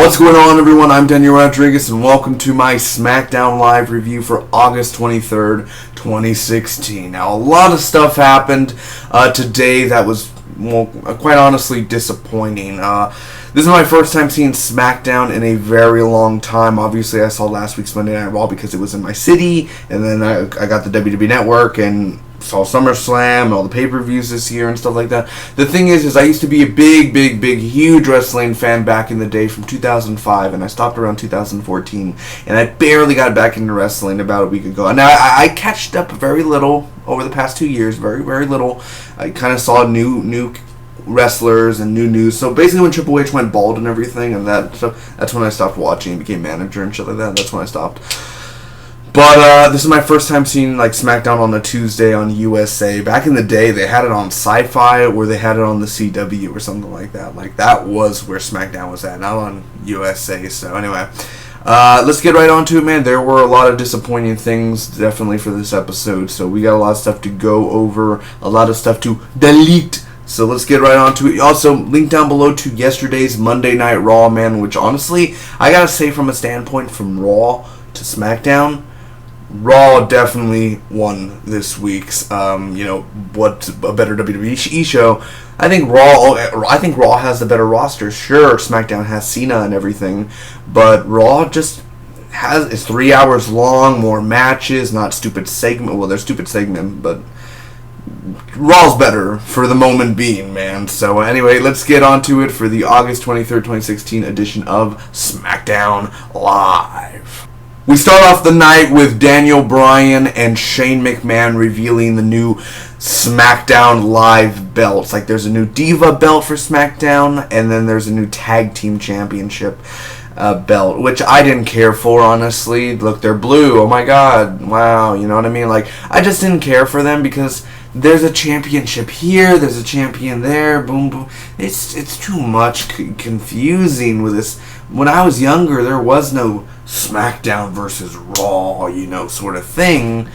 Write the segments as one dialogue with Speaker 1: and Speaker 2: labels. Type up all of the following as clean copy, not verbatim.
Speaker 1: What's going on, everyone? I'm Daniel Rodriguez, and welcome to my Smackdown Live review for August 23rd, 2016. Now, a lot of stuff happened today that was, well, quite honestly disappointing. This is my first time seeing Smackdown in a very long time. Obviously, I saw last week's Monday Night Raw because it was in my city, and then I got the WWE Network and saw SummerSlam and all the pay-per-views this year and stuff like that. The thing is I used to be a big, huge wrestling fan back in the day from 2005, and I stopped around 2014, and I barely got back into wrestling about a week ago. And I catched up very little over the past 2 years, very little. I kind of saw new wrestlers and new news. So basically when Triple H went bald and everything and that stuff, that's when I stopped watching and became manager and shit like that. That's when I stopped. But this is my first time seeing like SmackDown on a Tuesday on USA. Back in the day, they had it on Sci-Fi or they had it on the CW or something like that. Like, that was where SmackDown was at, not on USA. So anyway, let's get right on to it, man. There were a lot of disappointing things, definitely, for this episode. So we got a lot of stuff to go over, a lot of stuff to delete. So let's get right on to it. Also, link down below to yesterday's Monday Night Raw, man, which honestly, I gotta say from a standpoint from Raw to SmackDown, Raw definitely won this week's. What's a better WWE show? I think Raw has the better roster. Sure, SmackDown has Cena and everything, but Raw just it's 3 hours long, more matches, not stupid segment. Well, they're stupid segment, but Raw's better for the moment being, man. So anyway, let's get on to it for the August 23rd, 2016 edition of Smackdown Live. We start off the night with Daniel Bryan and Shane McMahon revealing the new SmackDown Live belts. Like, there's a new Diva belt for SmackDown, and then there's a new Tag Team Championship belt, which I didn't care for, honestly. Look, they're blue. Oh my god. Wow. You know what I mean? Like, I just didn't care for them because there's a championship here, there's a champion there, boom, boom. It's too much confusing with this. When I was younger, there was no SmackDown versus Raw, sort of thing,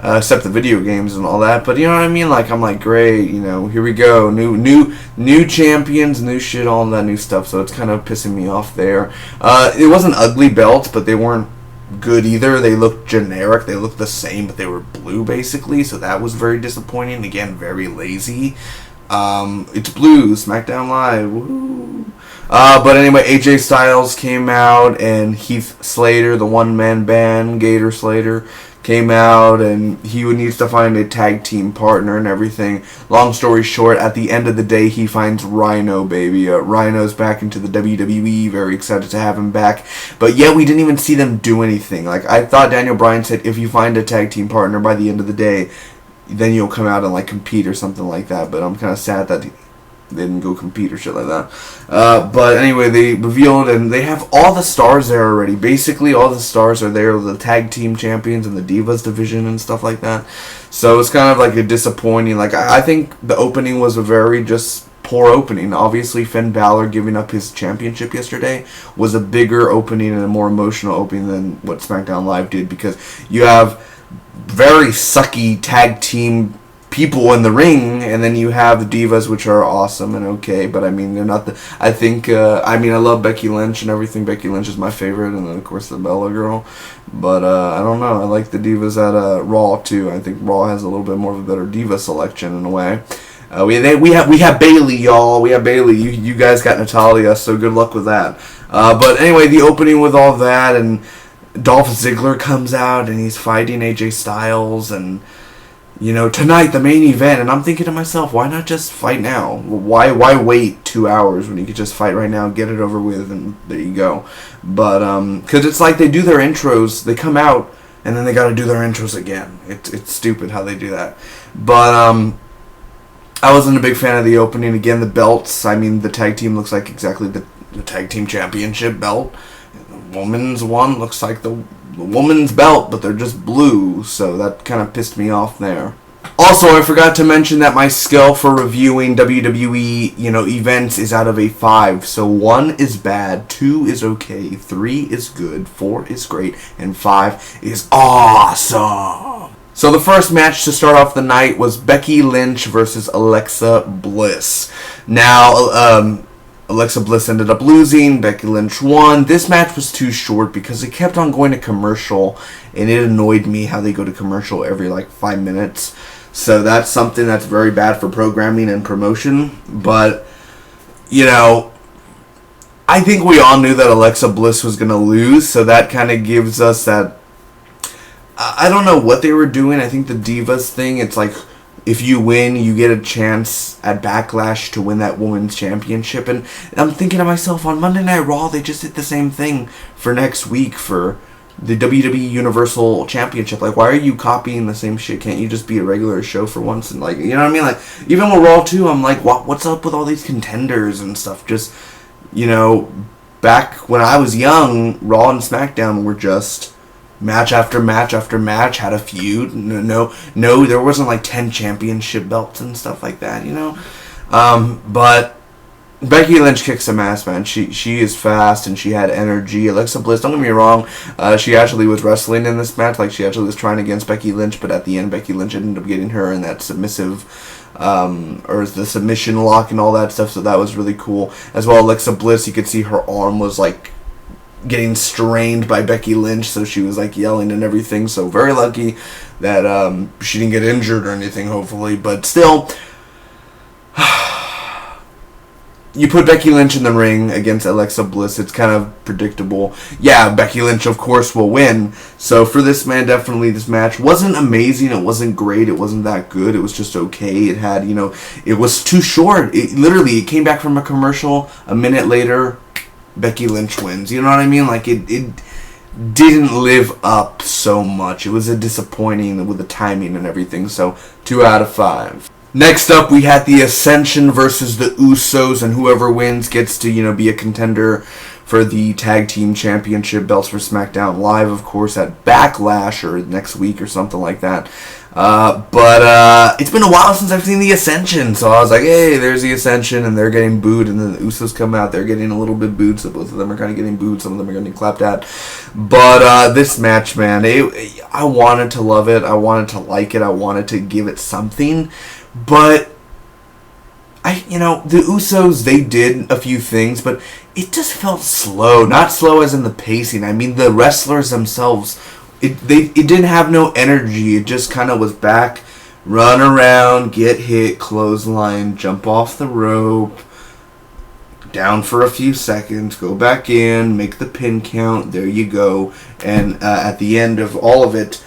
Speaker 1: except the video games and all that. But you know what I mean? Like, I'm like, great, here we go, new champions, new shit, all that new stuff. So it's kind of pissing me off there. It wasn't ugly belts, but they weren't good either. They looked generic. They looked the same, but they were blue basically. So that was very disappointing. Again, very lazy. It's blue, SmackDown Live. Woo. But anyway, AJ Styles came out, and Heath Slater, the one-man band, Gator Slater, came out, and he needs to find a tag team partner and everything. Long story short, at the end of the day, he finds Rhino, baby. Rhino's back into the WWE. Very excited to have him back. But yet, we didn't even see them do anything. Like, I thought Daniel Bryan said, if you find a tag team partner by the end of the day, then you'll come out and, like, compete or something like that. But I'm kind of sad that they didn't go compete or shit like that. But anyway, they revealed, and they have all the stars there already. Basically, all the stars are there, the tag team champions and the Divas division and stuff like that. So it's kind of like a disappointing. Like, I think the opening was a very just poor opening. Obviously, Finn Balor giving up his championship yesterday was a bigger opening and a more emotional opening than what SmackDown Live did, because you have very sucky tag team people in the ring, and then you have the Divas, which are awesome and okay, but I mean, they're not the, I love Becky Lynch and everything. Becky Lynch is my favorite, and then of course the Bella girl, but I don't know, I like the Divas at Raw too. I think Raw has a little bit more of a better Diva selection in a way. We have Bayley, y'all. We have Bayley. You guys got Natalya, so good luck with that. But anyway, the opening with all that, and Dolph Ziggler comes out, and he's fighting AJ Styles, and tonight, the main event, and I'm thinking to myself, why not just fight now? Why wait 2 hours when you could just fight right now, get it over with, and there you go? But, because it's like they do their intros, they come out, and then they gotta do their intros again. It's stupid how they do that. But, I wasn't a big fan of the opening. Again, the belts, the tag team looks like exactly the tag team championship belt. The woman's one looks like the woman's belt, but they're just blue, so that kind of pissed me off there. Also, I forgot to mention that my skill for reviewing WWE, events is out of a 5. So 1 is bad, 2 is okay, 3 is good, 4 is great, and 5 is awesome. So the first match to start off the night was Becky Lynch versus Alexa Bliss. Now, Alexa Bliss ended up losing. Becky Lynch won. This match was too short because it kept on going to commercial, and it annoyed me how they go to commercial every like 5 minutes. So that's something that's very bad for programming and promotion. But, you know, I think we all knew that Alexa Bliss was going to lose, so that kind of gives us that... I don't know what they were doing. I think the Divas thing, it's like, if you win, you get a chance at Backlash to win that women's championship. And I'm thinking to myself, on Monday Night Raw, they just did the same thing for next week for the WWE Universal Championship. Like, why are you copying the same shit? Can't you just be a regular show for once? And, like, you know what I mean? Like, even with Raw 2, I'm like, what's up with all these contenders and stuff? Just, you know, back when I was young, Raw and SmackDown were just... match after match after match, had a feud. No, there wasn't like 10 championship belts and stuff like that, you know. But Becky Lynch kicks some ass, man. She is fast and she had energy. Alexa Bliss, don't get me wrong, she actually was wrestling in this match. Like, she actually was trying against Becky Lynch, but at the end, Becky Lynch ended up getting her in that submissive, or the submission lock and all that stuff. So that was really cool. As well, Alexa Bliss, you could see her arm was like getting strained by Becky Lynch, so she was like yelling and everything. So very lucky that she didn't get injured or anything, hopefully. But still, you put Becky Lynch in the ring against Alexa Bliss, it's kind of predictable. Yeah, Becky Lynch, of course, will win. So for this, man, definitely this match wasn't amazing. It wasn't great. It wasn't that good. It was just okay. It had, you know, it was too short. It came back from a commercial. A minute later, Becky Lynch wins. You know what I mean? Like, it didn't live up so much. It was a disappointing with the timing and everything. So 2 out of 5. Next up, we had the Ascension versus the Usos, and whoever wins gets to, you know, be a contender for the Tag Team Championship belts for SmackDown Live, of course, at Backlash or next week or something like that. But it's been a while since I've seen the Ascension, so I was like, hey, there's the Ascension, and they're getting booed, and then the Usos come out, they're getting a little bit booed, so both of them are kind of getting booed, some of them are getting clapped at. But this match, man, I wanted to love it, I wanted to like it, I wanted to give it something, but the Usos, they did a few things, but it just felt slow. Not slow as in the pacing. I mean, the wrestlers themselves, it didn't have no energy. It just kind of was back, run around, get hit, clothesline, jump off the rope, down for a few seconds, go back in, make the pin count, there you go. And at the end of all of it,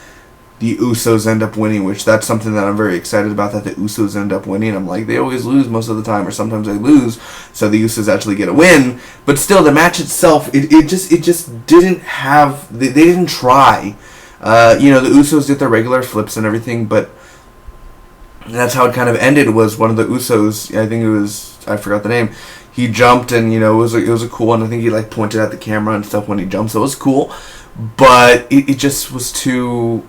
Speaker 1: the Usos end up winning, which that's something that I'm very excited about, that the Usos end up winning. I'm like, they always lose most of the time, or sometimes they lose, so the Usos actually get a win. But still, the match itself, it just didn't have, they didn't try. The Usos did their regular flips and everything, but that's how it kind of ended. Was one of the Usos, I forgot the name, he jumped, and it was a cool one. I think he like pointed at the camera and stuff when he jumped, so it was cool. But it just was too...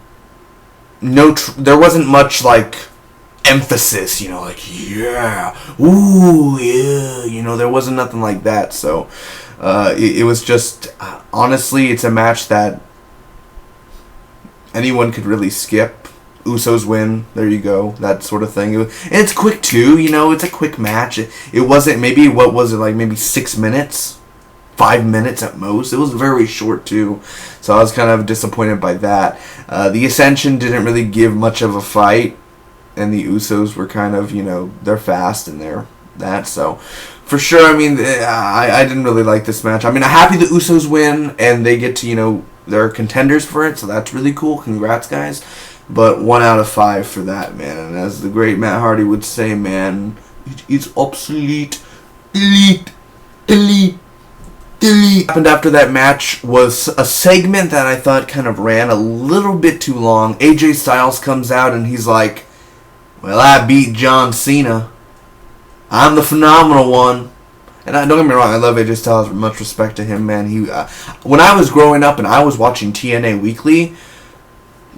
Speaker 1: there wasn't much like emphasis, like, yeah, ooh, yeah, there wasn't nothing like that. So it was just, honestly, it's a match that anyone could really skip. Usos win, there you go, that sort of thing. And it's quick too, it's a quick match. It wasn't, maybe 6 minutes, 5 minutes at most. It was very short too, so I was kind of disappointed by that. The Ascension didn't really give much of a fight, and the Usos were kind of, they're fast and they're that. So for sure, I didn't really like this match. I'm happy the Usos win and they get to, they're contenders for it, so that's really cool. Congrats, guys. But 1 out of 5 for that, man. And as the great Matt Hardy would say, man, it's obsolete, elite. What happened after that match was a segment that I thought kind of ran a little bit too long. AJ Styles comes out and he's like, well, I beat John Cena. I'm the phenomenal one. And don't get me wrong, I love AJ Styles. Much respect to him, man. When I was growing up and I was watching TNA weekly,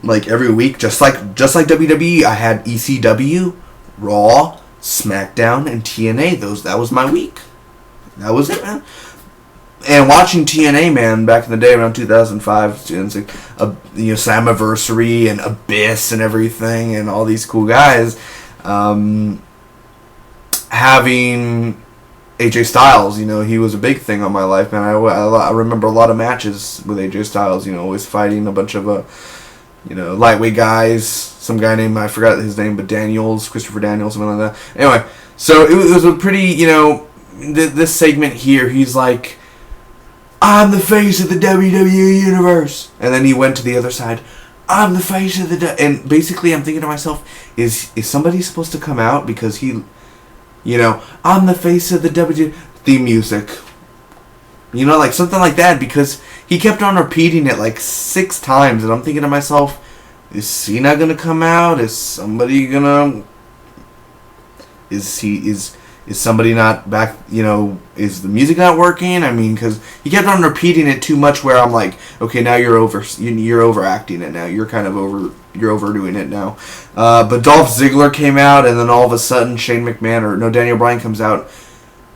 Speaker 1: like every week, just like WWE, I had ECW, Raw, SmackDown, and TNA. That was my week. That was it, man. And watching TNA, man, back in the day around 2005, Slammiversary and Abyss and everything, and all these cool guys, having AJ Styles, he was a big thing on my life, man. I remember a lot of matches with AJ Styles, always fighting a bunch of, lightweight guys. Some guy named, I forgot his name, but Christopher Daniels, something like that. Anyway, so it was a pretty, this segment here, he's like, I'm the face of the WWE Universe. And then he went to the other side, I'm the face of the... And basically, I'm thinking to myself, is somebody supposed to come out because he... I'm the face of the WWE theme music. Like something like that, because he kept on repeating it like 6 times, and I'm thinking to myself, is Cena gonna come out? Is somebody gonna... Is somebody not back, is the music not working? I mean, because he kept on repeating it too much where I'm like, okay, now you're overacting it now. You're kind of you're overdoing it now. But Dolph Ziggler came out, and then all of a sudden Daniel Bryan comes out.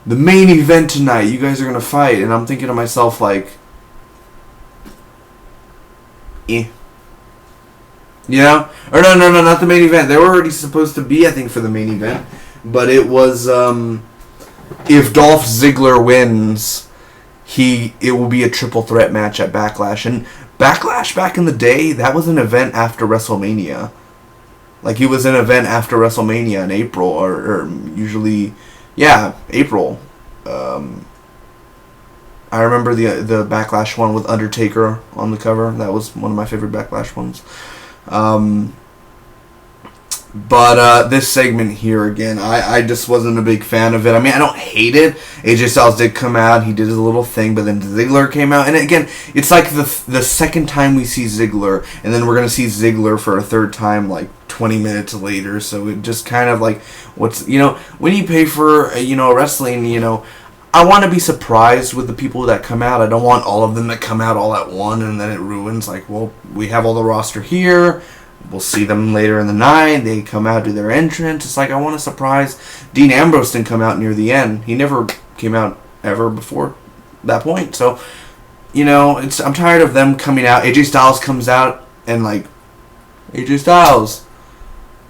Speaker 1: The main event tonight, you guys are going to fight. And I'm thinking to myself, like, Or no, not the main event. They were already supposed to be, I think, for the main event. But it was, if Dolph Ziggler wins, it will be a triple threat match at Backlash. And Backlash back in the day, that was an event after WrestleMania. Like, it was an event after WrestleMania in April, or usually, April. I remember the Backlash one with Undertaker on the cover. That was one of my favorite Backlash ones. But this segment here, again, I just wasn't a big fan of it. I mean, I don't hate it. AJ Styles did come out. He did his little thing, but then Ziggler came out. And again, it's like the second time we see Ziggler, and then we're going to see Ziggler for a third time, like, 20 minutes later. So it just kind of like, when you pay for, wrestling, I want to be surprised with the people that come out. I don't want all of them that come out all at one, and then it ruins. Like, well, we have all the roster here. We'll see them later in the night. They come out, do their entrance. It's like, I want to surprise. Dean Ambrose didn't come out near the end. He never came out ever before that point. So, I'm tired of them coming out. AJ Styles comes out and like, AJ Styles.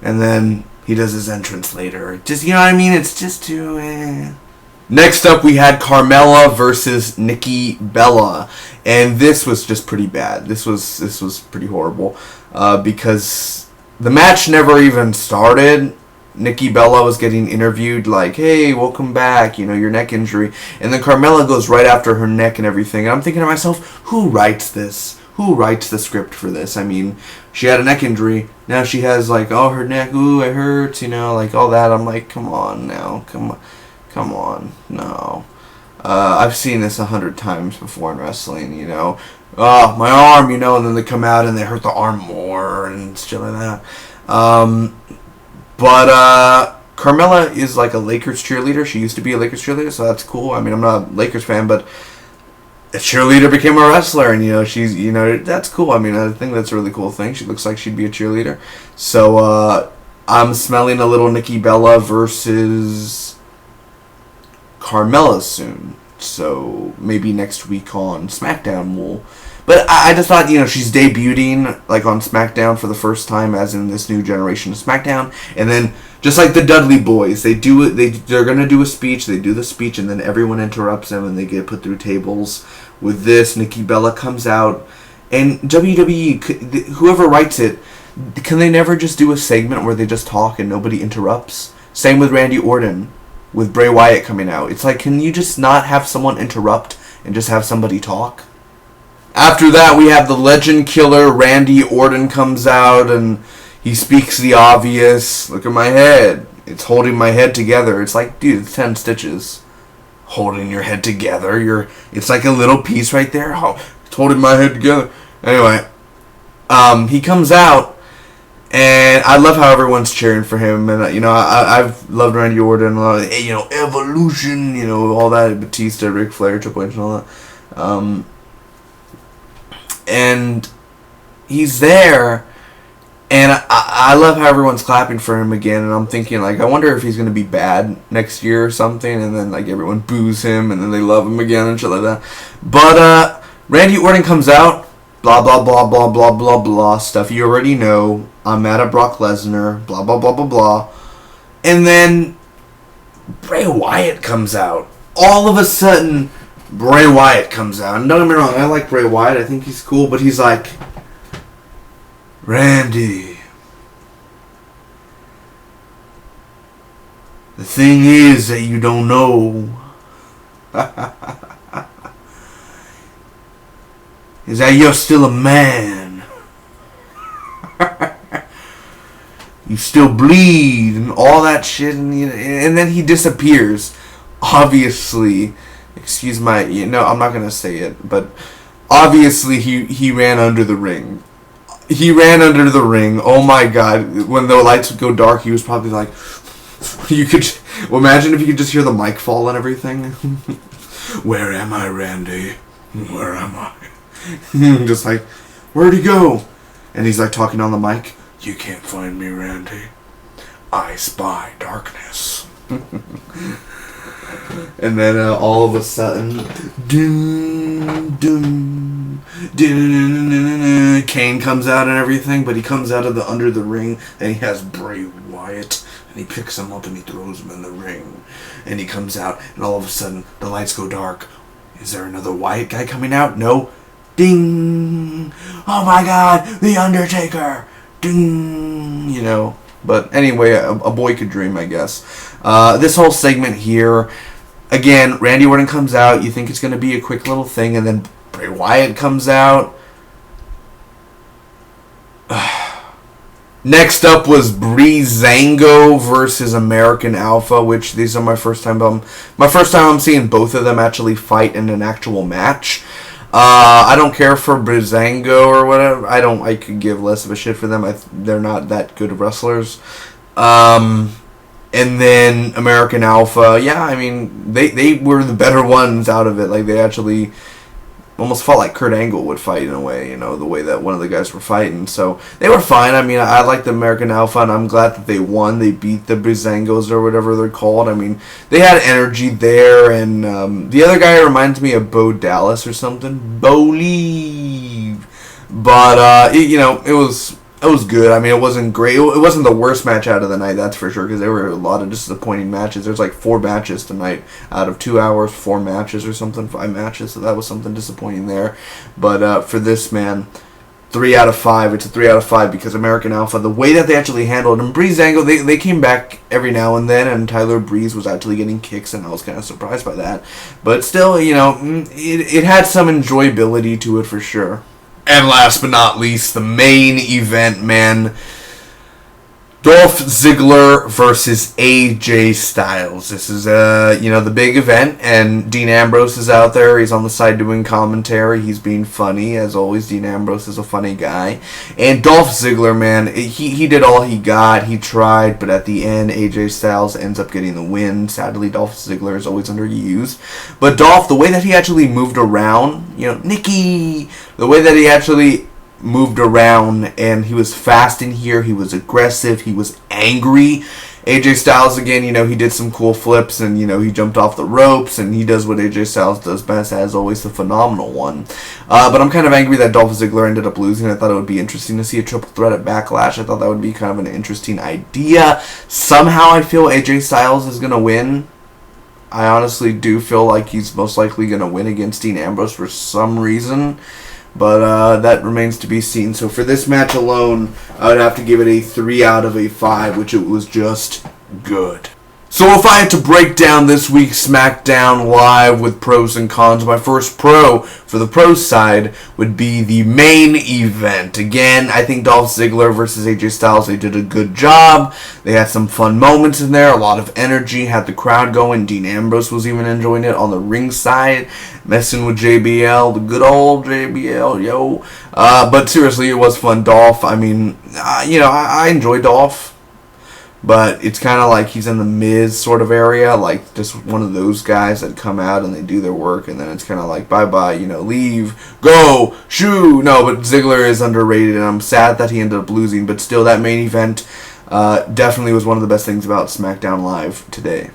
Speaker 1: And then he does his entrance later. Just, you know what I mean? It's just too... Next up, we had Carmella versus Nikki Bella, and this was just pretty bad. This was pretty horrible because the match never even started. Nikki Bella was getting interviewed like, "Hey, welcome back. Your neck injury," and then Carmella goes right after her neck and everything. And I'm thinking to myself, who writes this? Who writes the script for this? I mean, she had a neck injury. Now she has like, oh, her neck. Ooh, it hurts. Like all that. I'm like, come on now, come on, no. I've seen this 100 times before in wrestling, oh, my arm, and then they come out and they hurt the arm more and shit like that. But Carmella is like a Lakers cheerleader. She used to be a Lakers cheerleader, so that's cool. I mean, I'm not a Lakers fan, but a cheerleader became a wrestler, and, she's, that's cool. I mean, I think that's a really cool thing. She looks like she'd be a cheerleader. So, I'm smelling a little Nikki Bella versus Carmella soon, so maybe next week on Smackdown we'll... But I just thought, she's debuting like on Smackdown for the first time as in this new generation of Smackdown, and then just like the Dudley Boys, they're gonna do a speech, they do the speech, and then everyone interrupts them and they get put through tables. With this, Nikki Bella comes out, and WWE, whoever writes it, can they never just do a segment where they just talk and nobody interrupts? Same with Randy Orton. With Bray Wyatt coming out. It's like, can you just not have someone interrupt and just have somebody talk? After that, we have the legend killer Randy Orton comes out and he speaks the obvious. Look at my head. It's holding my head together. It's like, dude, it's 10 stitches. Holding your head together. It's like a little piece right there. It's holding my head together. Anyway, he comes out. And I love how everyone's cheering for him, and I've loved Randy Orton, Evolution, all that, Batista, Ric Flair, Triple H, and all that. And he's there, and I love how everyone's clapping for him again. And I'm thinking, like, I wonder if he's gonna be bad next year or something, and then like everyone boos him, and then they love him again and shit like that. But Randy Orton comes out. Blah, blah, blah, blah, blah, blah, blah, stuff you already know. I'm mad at Brock Lesnar, blah, blah, blah, blah, blah. And then Bray Wyatt comes out. all of a sudden, Bray Wyatt comes out. And don't get me wrong, I like Bray Wyatt. I think he's cool. But he's like, Randy, the thing is that you don't know is that you're still a man. You still bleed and all that shit. And then he disappears. Obviously, excuse my, I'm not going to say it, but obviously he ran under the ring. He ran under the ring. Oh my god. When the lights would go dark, he was probably like, you could, imagine if you could just hear the mic fall and everything. Where am I, Randy? Where am I? Just like, where'd he go? And he's like talking on the mic. You can't find me, Randy. I spy darkness. And then all of a sudden, dun, dun, dun, Kane comes out and everything, but he comes out of the under the ring, and he has Bray Wyatt, and he picks him up and he throws him in the ring, and he comes out, and all of a sudden the lights go dark. Is there another Wyatt guy coming out? No. Ding! Oh my God, the Undertaker! Ding! But anyway, a boy could dream, I guess. This whole segment here, again, Randy Orton comes out. You think it's going to be a quick little thing, and then Bray Wyatt comes out. Next up was Breezango versus American Alpha, which these are my first time I'm seeing both of them actually fight in an actual match. I don't care for Breezango or whatever. I could give less of a shit for them. They're not that good wrestlers. And then American Alpha, yeah, I mean, they were the better ones out of it. Like, they actually almost felt like Kurt Angle would fight in a way, the way that one of the guys were fighting. So they were fine. I mean, I like the American Alpha, and I'm glad that they won. They beat the Breezangos or whatever they're called. I mean, they had energy there, and the other guy reminds me of Bo Dallas or something. Bolieve. But, it was good. I mean, it wasn't great. It wasn't the worst match out of the night, that's for sure, because there were a lot of disappointing matches. There's like 4 matches tonight out of 2 hours, 4 matches or something, 5 matches, so that was something disappointing there. But for this, man, 3 out of 5. It's a 3 out of 5 because American Alpha, the way that they actually handled him, Breezango, they came back every now and then, and Tyler Breeze was actually getting kicks, and I was kind of surprised by that. But still, it had some enjoyability to it for sure. And last but not least, the main event, man. Dolph Ziggler versus AJ Styles. This is, the big event, and Dean Ambrose is out there. He's on the side doing commentary. He's being funny. As always, Dean Ambrose is a funny guy. And Dolph Ziggler, man, he did all he got. He tried, but at the end, AJ Styles ends up getting the win. Sadly, Dolph Ziggler is always underused. But Dolph, the way that he actually moved around, Nikki, the way that he actually moved around, and he was fast in here, he was aggressive, he was angry. AJ Styles, again, he did some cool flips, and, he jumped off the ropes, and he does what AJ Styles does best, as always, the phenomenal one. But I'm kind of angry that Dolph Ziggler ended up losing. I thought it would be interesting to see a triple threat at Backlash. I thought that would be kind of an interesting idea. Somehow I feel AJ Styles is going to win. I honestly do feel like he's most likely going to win against Dean Ambrose for some reason. But that remains to be seen. So for this match alone, I would have to give it a 3 out of a 5, which it was just good. So if I had to break down this week's SmackDown Live with pros and cons, my first pro for the pro side would be the main event. Again, I think Dolph Ziggler versus AJ Styles, they did a good job. They had some fun moments in there, a lot of energy, had the crowd going. Dean Ambrose was even enjoying it on the ring side, messing with JBL, the good old JBL, yo. But seriously, it was fun. Dolph, I mean, I enjoy Dolph. But it's kind of like he's in the Miz sort of area, like just one of those guys that come out and they do their work, and then it's kind of like bye-bye, leave, go, shoo. No, but Ziggler is underrated, and I'm sad that he ended up losing. But still, that main event definitely was one of the best things about SmackDown Live today.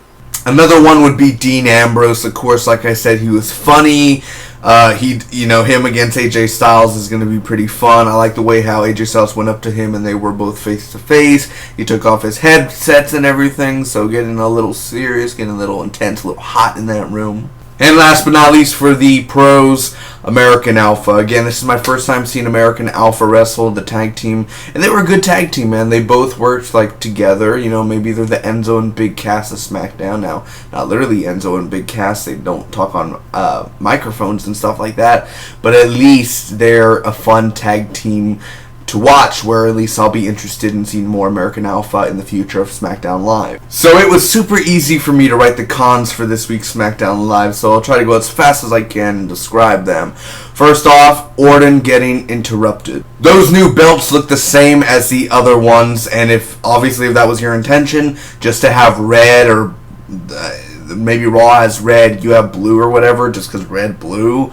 Speaker 1: Another one would be Dean Ambrose. Of course, like I said, he was funny. Him against AJ Styles is going to be pretty fun. I like the way how AJ Styles went up to him and they were both face to face. He took off his headsets and everything, so getting a little serious, getting a little intense, a little hot in that room. And last but not least, for the pros, American Alpha. Again, this is my first time seeing American Alpha wrestle, the tag team. And they were a good tag team, man. They both worked, together. Maybe they're the Enzo and Big Cass of SmackDown. Now, not literally Enzo and Big Cass. They don't talk on microphones and stuff like that. But at least they're a fun tag team to watch, where at least I'll be interested in seeing more American Alpha in the future of SmackDown Live. So it was super easy for me to write the cons for this week's SmackDown Live, so I'll try to go as fast as I can and describe them. First off, Orton getting interrupted. Those new belts look the same as the other ones, and if that was your intention, just to have red, or maybe Raw has red, you have blue or whatever, just because red, blue,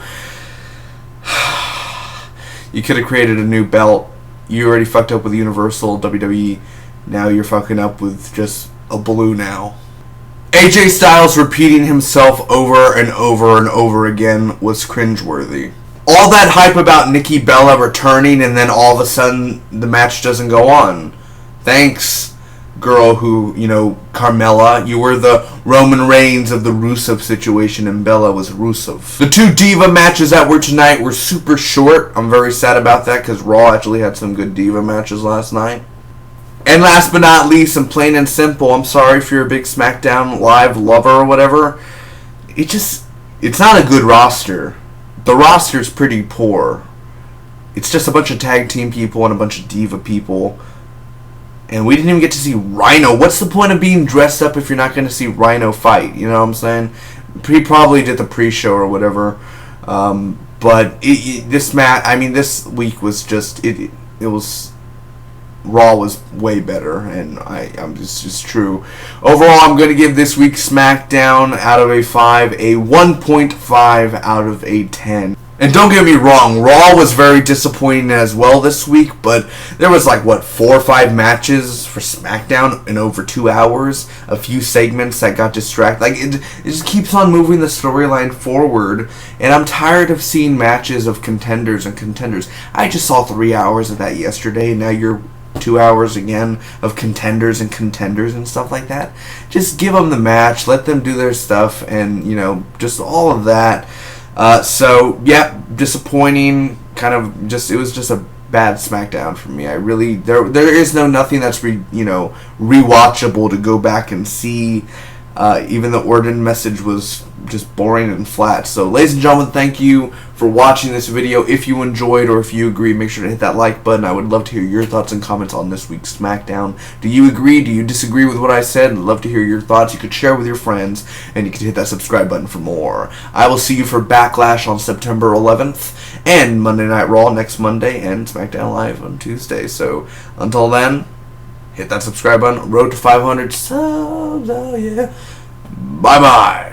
Speaker 1: you could have created a new belt. You already fucked up with Universal, WWE. Now you're fucking up with just a blue now. AJ Styles repeating himself over and over and over again was cringeworthy. All that hype about Nikki Bella returning and then all of a sudden the match doesn't go on. Thanks, girl who, Carmella. You were the Roman Reigns of the Rusev situation and Bella was Rusev. The two Diva matches that were tonight were super short. I'm very sad about that because Raw actually had some good Diva matches last night. And last but not least, and plain and simple, I'm sorry if you're a big SmackDown Live lover or whatever. It's not a good roster. The roster's pretty poor. It's just a bunch of tag team people and a bunch of Diva people. And we didn't even get to see Rhino. What's the point of being dressed up if you're not going to see Rhino fight? You know what I'm saying? He probably did the pre-show or whatever. But this week was just it was Raw was way better, and it's just true. Overall, I'm going to give this week's SmackDown out of a 5 a 1.5 out of a 10. And don't get me wrong, Raw was very disappointing as well this week, but there was 4 or 5 matches for SmackDown in over 2 hours, a few segments that got distracted. It just keeps on moving the storyline forward, and I'm tired of seeing matches of contenders and contenders. I just saw 3 hours of that yesterday, and now you're 2 hours again of contenders and stuff like that. Just give them the match, let them do their stuff, and, just all of that. So yeah, disappointing. It was just a bad SmackDown for me. There is nothing that's rewatchable to go back and see. Even the Orton message was just boring and flat. So, ladies and gentlemen, thank you for watching this video. If you enjoyed or if you agree, make sure to hit that like button. I would love to hear your thoughts and comments on this week's SmackDown. Do you agree? Do you disagree with what I said? I'd love to hear your thoughts. You could share with your friends, and you can hit that subscribe button for more. I will see you for Backlash on September 11th, and Monday Night Raw next Monday, and SmackDown Live on Tuesday. So, until then, hit that subscribe button. Road to 500 subs, oh yeah. Bye-bye.